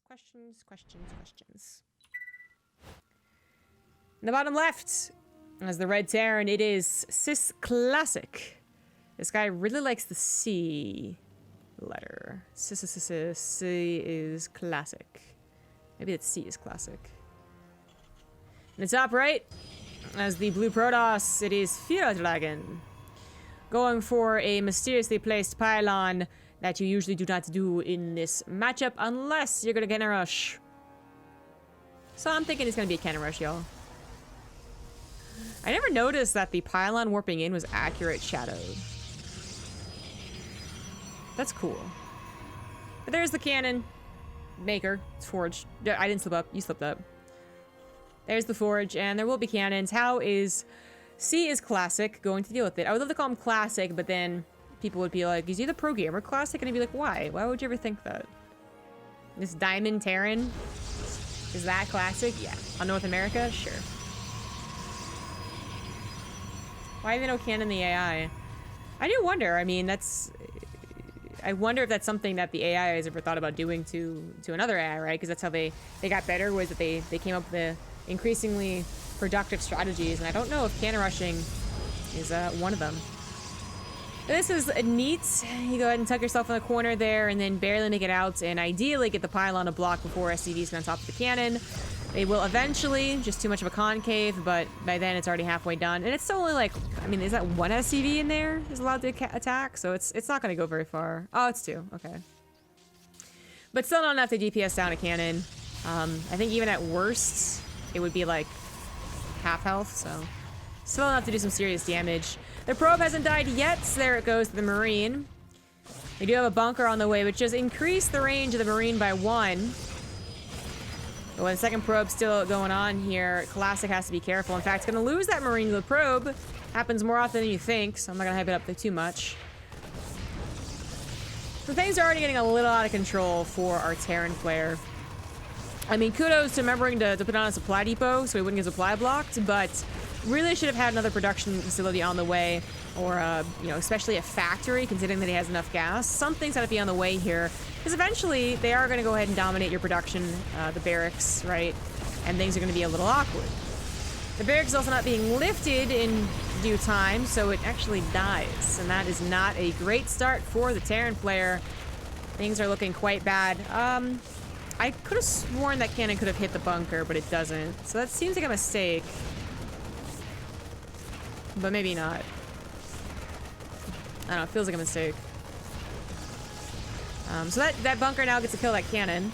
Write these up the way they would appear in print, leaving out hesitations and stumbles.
Questions. In the bottom left, as the red Terran, it is Cis Classic. This guy really likes the C letter. C is classic. Maybe it's C is classic. In the top right, as the blue Protoss, it is feardragon. Going for a mysteriously placed pylon that you usually do not do in this matchup unless you're gonna cannon rush. So I'm thinking it's gonna be a cannon rush, y'all. I never noticed that the pylon warping in was accurate shadowed. That's cool. But there's the cannon maker. It's forged. I didn't slip up. You slipped up. There's the forge, and there will be cannons. How is C is classic going to deal with it? I would love to call him classic, but then people would be like, is he the pro gamer classic? And I'd be like, why? Why would you ever think that? This Diamond Terran, is that classic? Yeah. On North America? Sure. Why even no cannon the AI? I do wonder. I mean, I wonder if that's something that the AI has ever thought about doing to another AI, right? Because that's how they got better, was that they came up with increasingly productive strategies, and I don't know if cannon rushing is one of them. This is neat. You go ahead and tuck yourself in the corner there, and then barely make it out, and ideally get the pylon to block before SCVs on top of the cannon. They will eventually, just too much of a concave, but by then it's already halfway done. And it's still only like, I mean, is that one SCV in there is allowed to attack? So it's not going to go very far. Oh, it's two. Okay. But still not enough to DPS down a cannon. I think even at worst, it would be like half health, so still enough to do some serious damage. The probe hasn't died yet, so there it goes to the Marine. We do have a bunker on the way, which just increased the range of the Marine by 1. But with the second probe still going on here, Classic has to be careful. In fact, it's going to lose that Marine to the probe. Happens more often than you think, so I'm not going to hype it up there too much. So things are already getting a little out of control for our Terran player. I mean, kudos to remembering to put on a supply depot so he wouldn't get supply blocked, but really should have had another production facility on the way, or, you know, especially a factory, considering that he has enough gas. Something's got to be on the way here, because eventually they are going to go ahead and dominate your production, the barracks, right? And things are going to be a little awkward. The barracks is also not being lifted in due time, so it actually dies, and that is not a great start for the Terran player. Things are looking quite bad. I could have sworn that cannon could have hit the bunker, but it doesn't. So that seems like a mistake. But maybe not. I don't know, it feels like a mistake. So that bunker now gets to kill that cannon.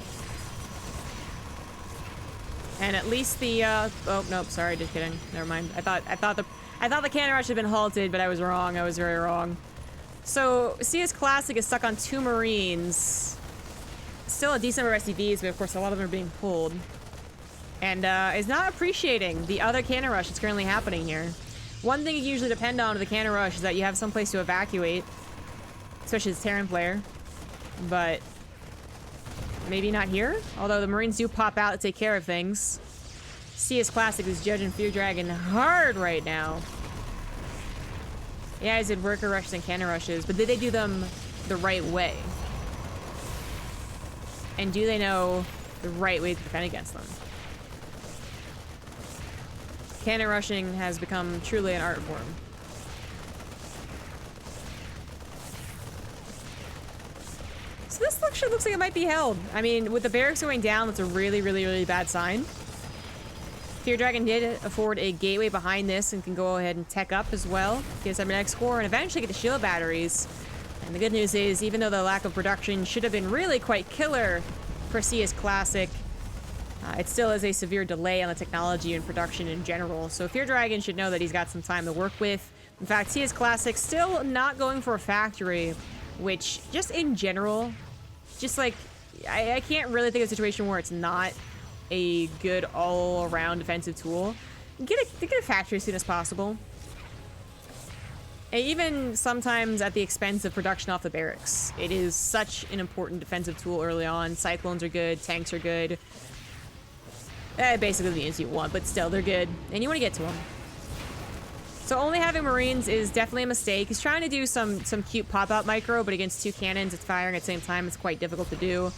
And at least the, oh, nope, sorry, just kidding. Never mind. I thought the cannon rush had been halted, but I was wrong. I was very wrong. So, CS Classic is stuck on 2 Marines. Still a decent number of SCVs, but of course a lot of them are being pulled. And is not appreciating the other cannon rush that's currently happening here. One thing you usually depend on with the cannon rush is that you have some place to evacuate, especially as a Terran player. But maybe not here, although the Marines do pop out to take care of things. CS Classic is judging feardragon hard right now. Yeah, I did worker rushes and cannon rushes, but did they do them the right way? And do they know the right way to defend against them? Cannon rushing has become truly an art form. So this actually looks like it might be held. I mean, with the barracks going down, that's a really, really, really bad sign. feardragon did afford a gateway behind this and can go ahead and tech up as well. Get a cybernetics core and eventually get the shield batteries. And the good news is, even though the lack of production should have been really quite killer for CS Classic, it still is a severe delay on the technology and production in general. So feardragon should know that he's got some time to work with. In fact, CS Classic still not going for a factory, which just in general, just like, I can't really think of a situation where it's not a good all-around defensive tool. Get a factory as soon as possible. And even sometimes at the expense of production off the barracks. It is such an important defensive tool early on. Cyclones are good, tanks are good. Basically the units you want, but still, they're good. And you want to get to them. So only having Marines is definitely a mistake. He's trying to do some cute pop-out micro, but against 2 cannons, it's firing at the same time. It's quite difficult to do.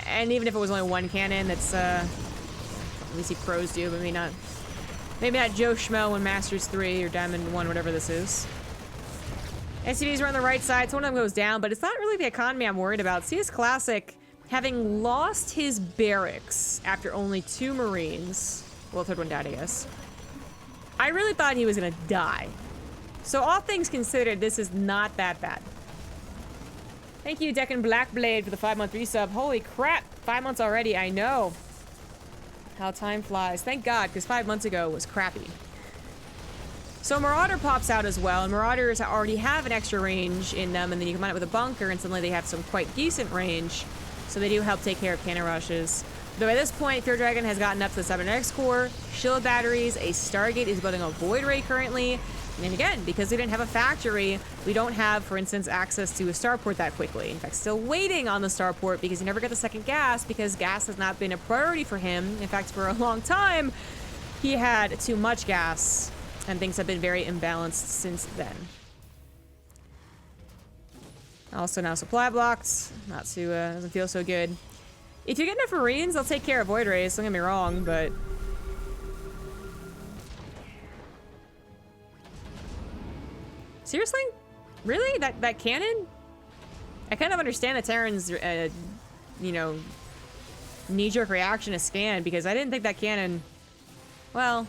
And even if it was only one cannon, that's, at least he pros do, but maybe not Joe Schmo in Masters 3 or Diamond 1, whatever this is. SCVs are on the right side, so one of them goes down, but it's not really the economy I'm worried about. CS Classic, having lost his barracks after only 2 Marines, well, the third one died, I guess. I really thought he was gonna die. So all things considered, this is not that bad. Thank you, Deccan Blackblade, for the 5-month resub. Holy crap, 5 months already, I know. How time flies. Thank God, because 5 months ago was crappy. So Marauder pops out as well, and Marauders already have an extra range in them, and then you combine it with a bunker, and suddenly they have some quite decent range. So they do help take care of cannon rushes. Though at this point, feardragon has gotten up to the 7X core, shield batteries, a Stargate is building a Void Ray currently. And again, because they didn't have a factory, we don't have, for instance, access to a starport that quickly. In fact, still waiting on the starport because he never got the second gas because gas has not been a priority for him. In fact, for a long time, he had too much gas, and things have been very imbalanced since then. Also now supply blocked, not too, doesn't feel so good. If you get enough Marines, they'll take care of Void Rays, don't get me wrong, but... Seriously? Really? That cannon? I kind of understand the Terran's, you know, knee-jerk reaction to scan, because I didn't think that cannon... Well,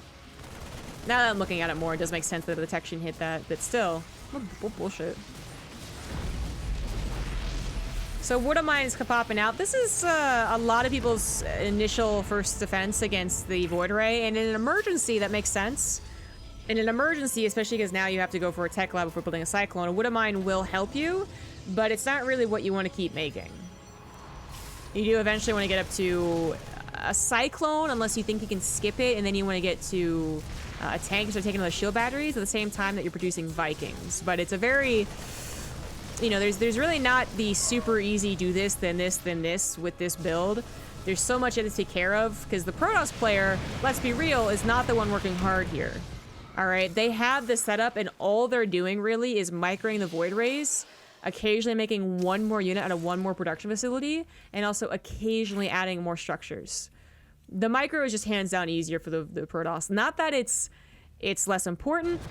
now that I'm looking at it more, it does make sense that the detection hit that, but still. What bullshit. So Wood of Mine is popping out. This is a lot of people's initial first defense against the Void Ray, and in an emergency, that makes sense. In an emergency, especially because now you have to go for a tech lab before building a Cyclone, a Wood of Mine will help you, but it's not really what you want to keep making. You do eventually want to get up to a Cyclone, unless you think you can skip it, and then you want to get to a tank, so taking those shield batteries at the same time that you're producing Vikings. But it's a very... You know, there's really not the super easy do this, then this, then this with this build. There's so much you have to take care of, because the Protoss player, let's be real, is not the one working hard here. All right, they have the setup, and all they're doing really is microing the Void Rays, occasionally making one more unit out of one more production facility, and also occasionally adding more structures. The micro is just hands down easier for the Protoss. Not that it's less important,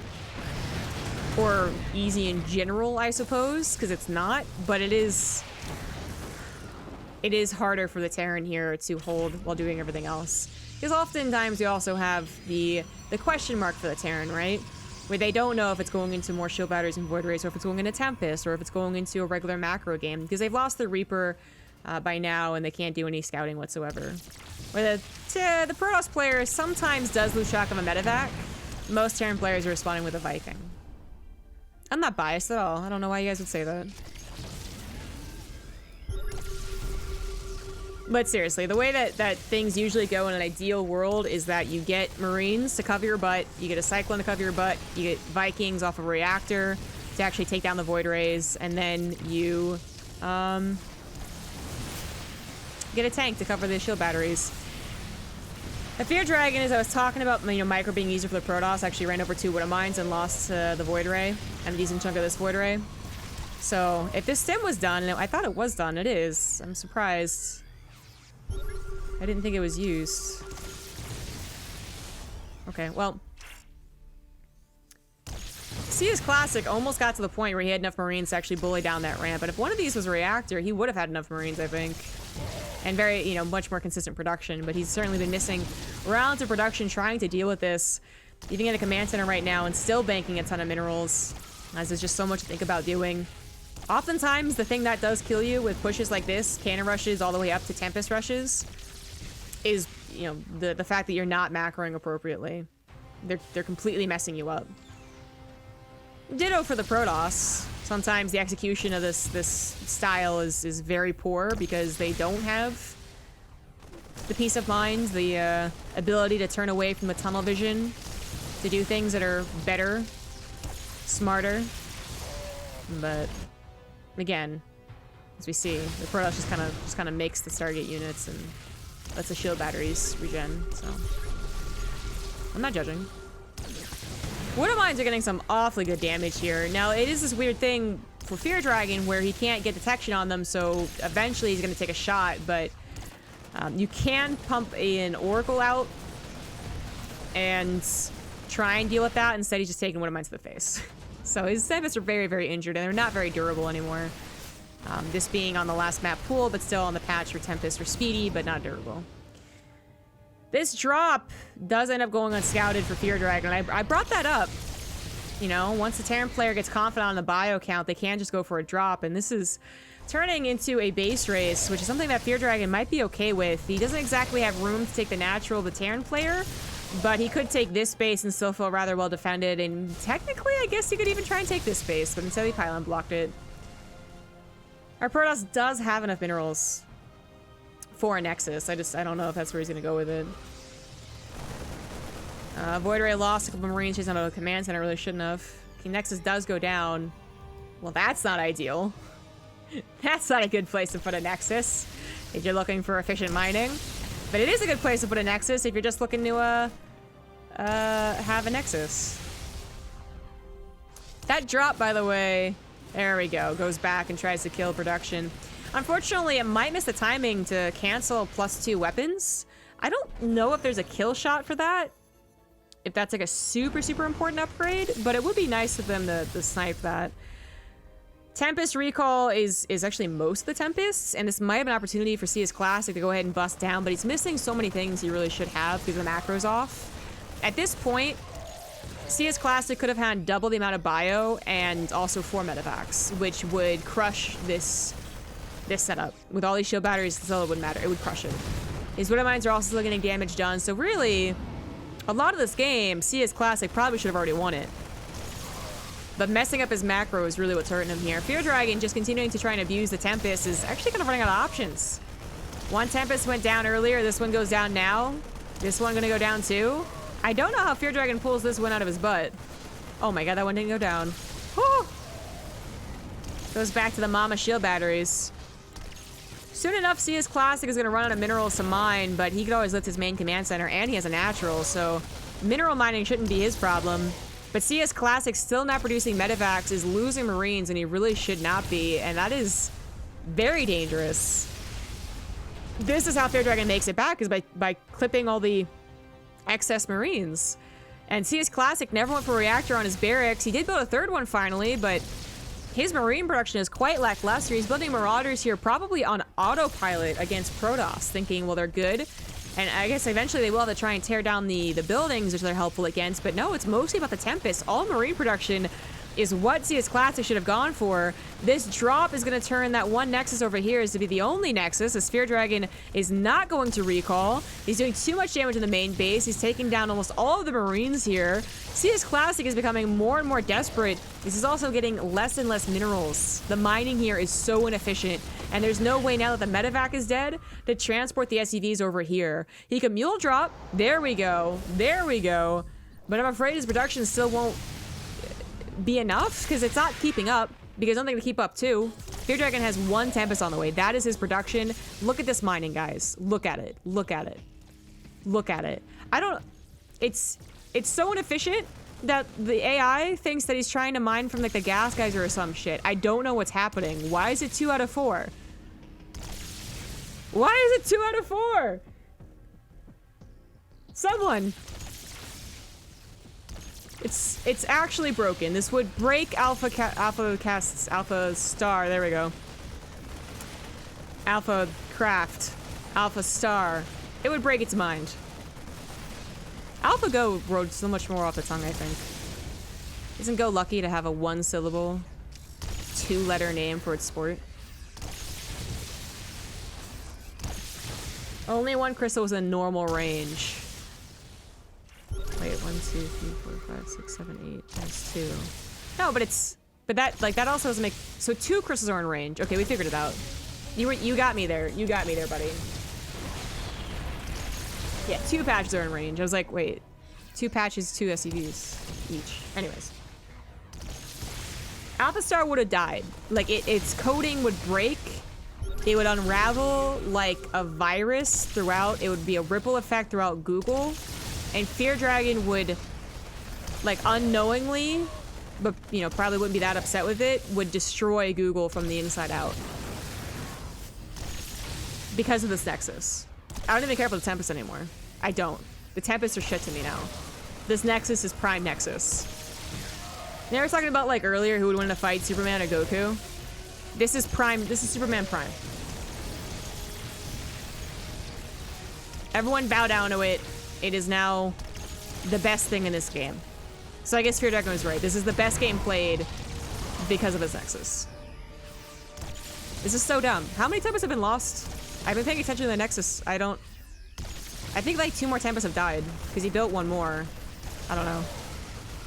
or easy in general, I suppose, because it's not, but it is harder for the Terran here to hold while doing everything else. Because oftentimes you also have the question mark for the Terran, right? Where they don't know if it's going into more shield batteries and Void Rays, or if it's going into Tempest, or if it's going into a regular macro game, because they've lost the Reaper by now, and they can't do any scouting whatsoever. Where the Protoss player sometimes does lose track of a medevac. Most Terran players are responding with a Viking. I'm not biased at all. I don't know why you guys would say that. But seriously, the way that things usually go in an ideal world is that you get Marines to cover your butt, you get a Cyclone to cover your butt, you get Vikings off of a reactor to actually take down the Void Rays, and then you get a tank to cover the shield batteries. The feardragon, as I was talking about, you know, micro being easier for the Protoss, actually ran over 2 Wood of Mines and lost the Void Ray, and a decent chunk of this Void Ray. So, if this stim was done, and I thought it was done, it is. I'm surprised. I didn't think it was used. Okay, well. CS Classic almost got to the point where he had enough Marines to actually bully down that ramp, but if one of these was a reactor, he would have had enough Marines, I think. And very, you know, much more consistent production, but he's certainly been missing rounds of production trying to deal with this. Even in a command center right now and still banking a ton of minerals, as there's just so much to think about doing. Oftentimes, the thing that does kill you with pushes like this, cannon rushes all the way up to Tempest rushes, is, you know, the fact that you're not macroing appropriately. They're completely messing you up. Ditto for the Protoss. Sometimes the execution of this style is very poor because they don't have the peace of mind, the ability to turn away from the tunnel vision to do things that are better, smarter. But again, as we see, the Protoss just kind of makes the Stargate units and lets the shield batteries regen. So I'm not judging. Wood of Mines are getting some awfully good damage here. Now, it is this weird thing for feardragon where he can't get detection on them, so eventually he's going to take a shot, but You can pump an Oracle out and try and deal with that. Instead, he's just taking one of mine to the face. So his Tempests are very, very injured, and they're not very durable anymore. This being on the last map pool, but still on the patch for Tempests are speedy, but not durable. This drop does end up going unscouted for feardragon. I brought that up. You know, once the Terran player gets confident on the bio count, they can just go for a drop, and this is turning into a base race, which is something that feardragon might be okay with. He doesn't exactly have room to take the natural of the Terran player, but he could take this space and still feel rather well defended, and technically, I guess he could even try and take this space, but instead the pylon blocked it. Our Protoss does have enough minerals for a Nexus. I don't know if that's where he's gonna go with it. Void Ray lost a couple Marines chasing out of the command center, really shouldn't have. Okay, Nexus does go down. Well, that's not ideal. That's not a good place to put a Nexus if you're looking for efficient mining. But it is a good place to put a Nexus if you're just looking to have a Nexus. That drop, by the way, there we go, goes back and tries to kill production. Unfortunately, it might miss the timing to cancel +2 weapons. I don't know if there's a kill shot for that, if that's like a super, super important upgrade, but it would be nice of them to snipe that. Tempest recall is actually most of the Tempests, and this might have an opportunity for CS Classic to go ahead and bust down, but he's missing so many things he really should have because the macro's off. At this point, CS Classic could have had double the amount of bio and also 4 medevacs, which would crush this setup. With all these shield batteries, still it wouldn't matter. It would crush it. His Widow Mines are also still getting damage done, so really, a lot of this game, CS Classic probably should have already won it. But messing up his macro is really what's hurting him here. feardragon just continuing to try and abuse the Tempest is actually kind of running out of options. One Tempest went down earlier, this one goes down now. This one gonna go down too. I don't know how feardragon pulls this one out of his butt. Oh my god, that one didn't go down. Whew. Goes back to the mama shield batteries. Soon enough, CS Classic is gonna run out of minerals to mine, but he could always lift his main command center, and he has a natural, so mineral mining shouldn't be his problem. But CS Classic still not producing medevacs, is losing Marines, and he really should not be, and that is very dangerous. This is how feardragon makes it back, is by clipping all the excess Marines. And CS Classic never went for a reactor on his barracks. He did build a third one finally, but his Marine production is quite lackluster. He's building Marauders here probably on autopilot against Protoss, thinking, well, they're good. And I guess eventually they will have to try and tear down the buildings, which they're helpful against. But no, it's mostly about the Tempest. All Marine production is what CS Classic should have gone for. This drop is going to turn that one Nexus over here is to be the only Nexus, as feardragon is not going to recall. He's doing too much damage in the main base. He's taking down almost all of the Marines here. CS Classic is becoming more and more desperate. This is also getting less and less minerals. The mining here is so inefficient, and there's no way now that the medevac is dead to transport the SCVs over here. He can mule drop. There we go. There we go. But I'm afraid his production still won't be enough because it's not keeping up, because something to keep up too. feardragon has one Tempest on the way. That is his production. Look at this mining, guys. Look at it. Look at it. Look at it. It's so inefficient that the AI thinks that he's trying to mine from like the gas geyser or some shit. I don't know what's happening. Why is it 2 out of 4? Why is it 2 out of 4? Someone. It's actually broken. This would break Alpha Star. There we go. Alpha Craft. Alpha Star. It would break its mind. Alpha Go rode so much more off the tongue, I think. Isn't Go lucky to have a 1-syllable, 2-letter name for its sport? Only one crystal was in normal range. Wait, 1, 2, 3, 4, 5, 6, 7, 8. That's 2. No, but that also doesn't make. So 2 crystals are in range. Okay, we figured it out. You got me there. You got me there, buddy. Yeah, 2 patches are in range. I was like, wait, 2 patches, 2 SCVs each. Anyways, Alpha Star would have died. Like its coding would break. It would unravel like a virus throughout. It would be a ripple effect throughout Google. And feardragon would, like, unknowingly, but, you know, probably wouldn't be that upset with it, would destroy Google from the inside out. Because of this Nexus. I don't even care about the Tempest anymore. I don't. The Tempests are shit to me now. This Nexus is prime Nexus. They were talking about, like, earlier who would win in a fight, Superman or Goku. This is prime. This is Superman prime. Everyone bow down to it. It is now the best thing in this game. So I guess feardragon was right. This is the best game played because of this Nexus. This is so dumb. How many Tempests have been lost? I've been paying attention to the Nexus. I think like 2 more Tempests have died because he built one more. I don't know.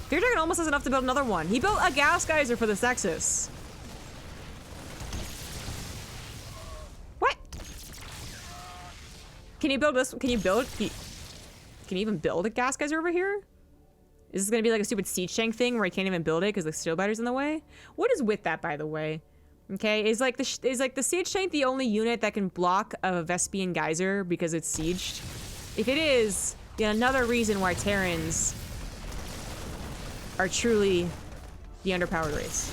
feardragon almost has enough to build another one. He built a gas geyser for this Nexus. What? Can you build this? Can you build? Can you even build a gas geyser over here? Is this gonna be like a stupid siege tank thing where I can't even build it because the steel battery's in the way? What is with that, by the way? Okay, is like the siege tank the only unit that can block a Vespian geyser because it's sieged? If it is, then another reason why Terrans are truly the underpowered race.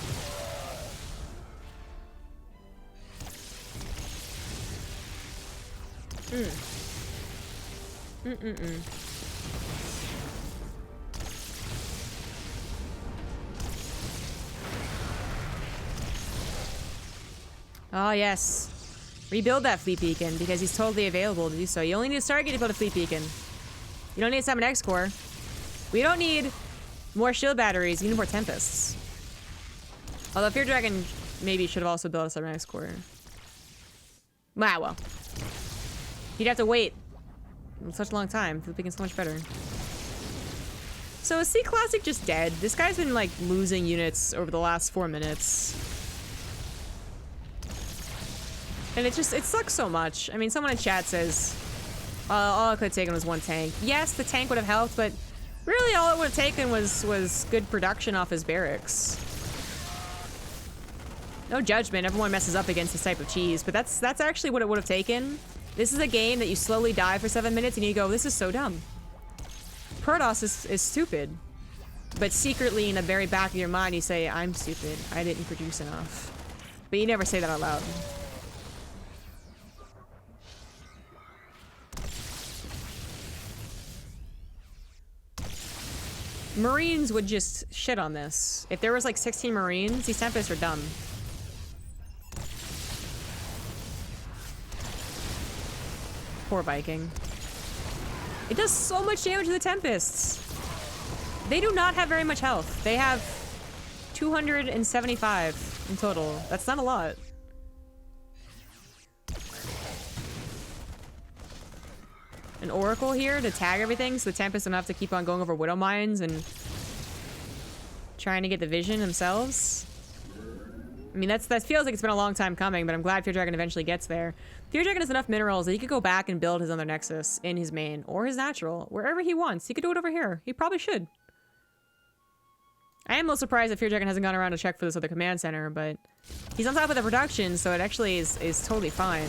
Oh, yes. Rebuild that fleet beacon because he's totally available to do so. You only need a Stargate to build a fleet beacon. You don't need to summon X-Core. We don't need more shield batteries. We need more Tempests. Although feardragon maybe should have also built a summon X-Core. Ah, well. You'd have to wait such a long time. Fleet beacon's so much better. So is C Classic just dead? This guy's been like losing units over the last 4 minutes. And it sucks so much. I mean, someone in chat says, all I could have taken was 1 tank. Yes, the tank would have helped, but really all it would have taken was good production off his barracks. No judgment, everyone messes up against this type of cheese, but that's actually what it would have taken. This is a game that you slowly die for 7 minutes and you go, this is so dumb. Protoss is stupid. But secretly in the very back of your mind you say, I'm stupid, I didn't produce enough. But you never say that out loud. Marines would just shit on this. If there was like 16 Marines, these Tempests are dumb. Poor Viking. It does so much damage to the Tempests. They do not have very much health. They have 275 in total. That's not a lot. An Oracle here to tag everything so the Tempests don't have to keep on going over Widow Mines and trying to get the vision themselves. I mean, that feels like it's been a long time coming, but I'm glad feardragon eventually gets there. feardragon has enough minerals that he could go back and build his other Nexus in his main or his natural, wherever he wants. He could do it over here. He probably should. I am a little surprised that feardragon hasn't gone around to check for this other command center, but he's on top of the production, so it actually is totally fine.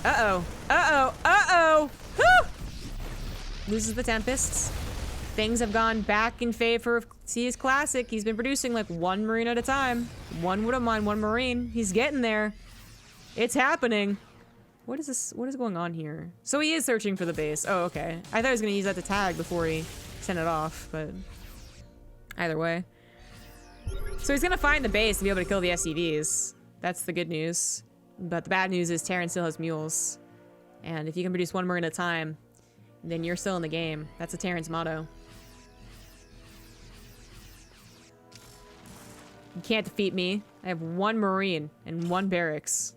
Uh-oh. Uh-oh. Uh-oh. Whew! Loses the Tempests. Things have gone back in favor of CS Classic. He's been producing like 1 Marine at a time. 1 Widow Mine, 1 Marine. He's getting there. It's happening. What is this? What is going on here? So he is searching for the base. Oh, okay. I thought he was going to use that to tag before he sent it off, but either way. So he's going to find the base to be able to kill the SCVs. That's the good news. But the bad news is Terran still has mules. And if you can produce 1 Marine at a time, then you're still in the game. That's a Terran's motto. You can't defeat me. I have 1 Marine and 1 barracks.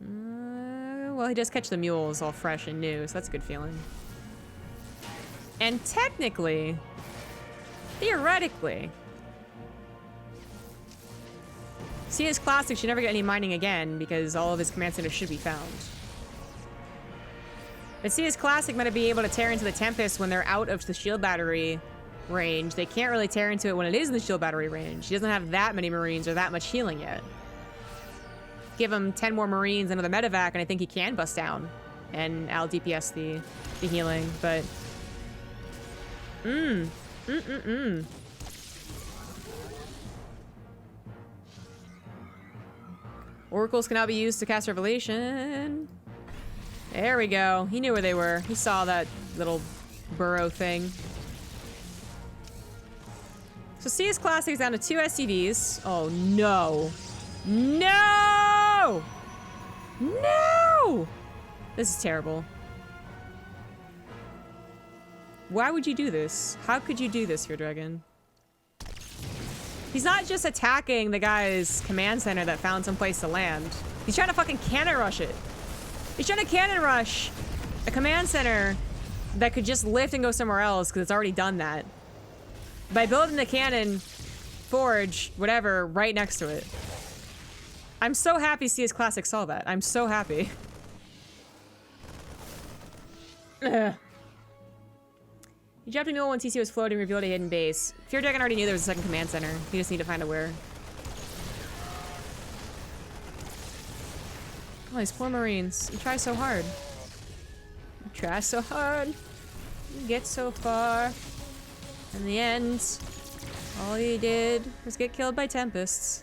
Well, he does catch the mules all fresh and new, so that's a good feeling. And technically, theoretically, CS Classic should never get any mining again because all of his command centers should be found. But CS Classic might be able to tear into the Tempest when they're out of the shield battery range. They can't really tear into it when it is in the shield battery range. He doesn't have that many Marines or that much healing yet. Give him 10 more Marines, another medevac, and I think he can bust down. And I'll DPS the healing, but... Oracles can now be used to cast Revelation. There we go. He knew where they were. He saw that little burrow thing. So CS Classic is down to 2 SCVs. Oh, no. No! No! This is terrible. Why would you do this? How could you do this, feardragon? He's not just attacking the guy's command center that found some place to land. He's trying to fucking cannon rush it. He's trying to cannon rush a command center that could just lift and go somewhere else because it's already done that. By building the cannon, forge, whatever, right next to it. I'm so happy CS Classic saw that. I'm so happy. Ugh. You dropped a mule when TC was floating, revealed a hidden base. feardragon already knew there was a second command center. You just need to find out where. Oh, these poor Marines. You try so hard. You try so hard. You get so far. In the end, all you did was get killed by tempests.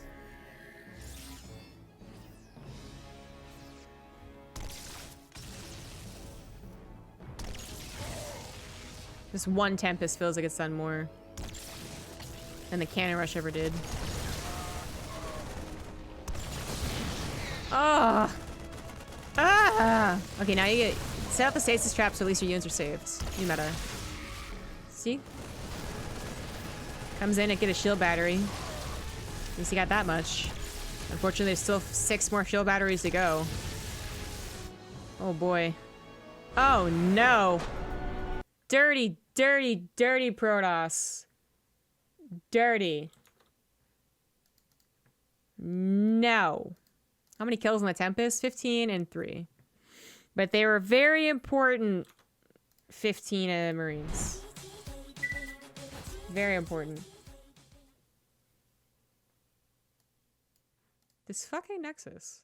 This one Tempest feels like it's done more than the Cannon Rush ever did. Ah! Ah! Okay, now you get set up the stasis trap so at least your units are saved. New meta. See? Comes in and get a shield battery. At least you got that much. Unfortunately, there's still 6 more shield batteries to go. Oh boy. Oh no! Dirty, dirty, dirty Protoss. Dirty. No. How many kills on the Tempest? 15 and 3. But they were very important 15 Marines. Very important. This fucking Nexus.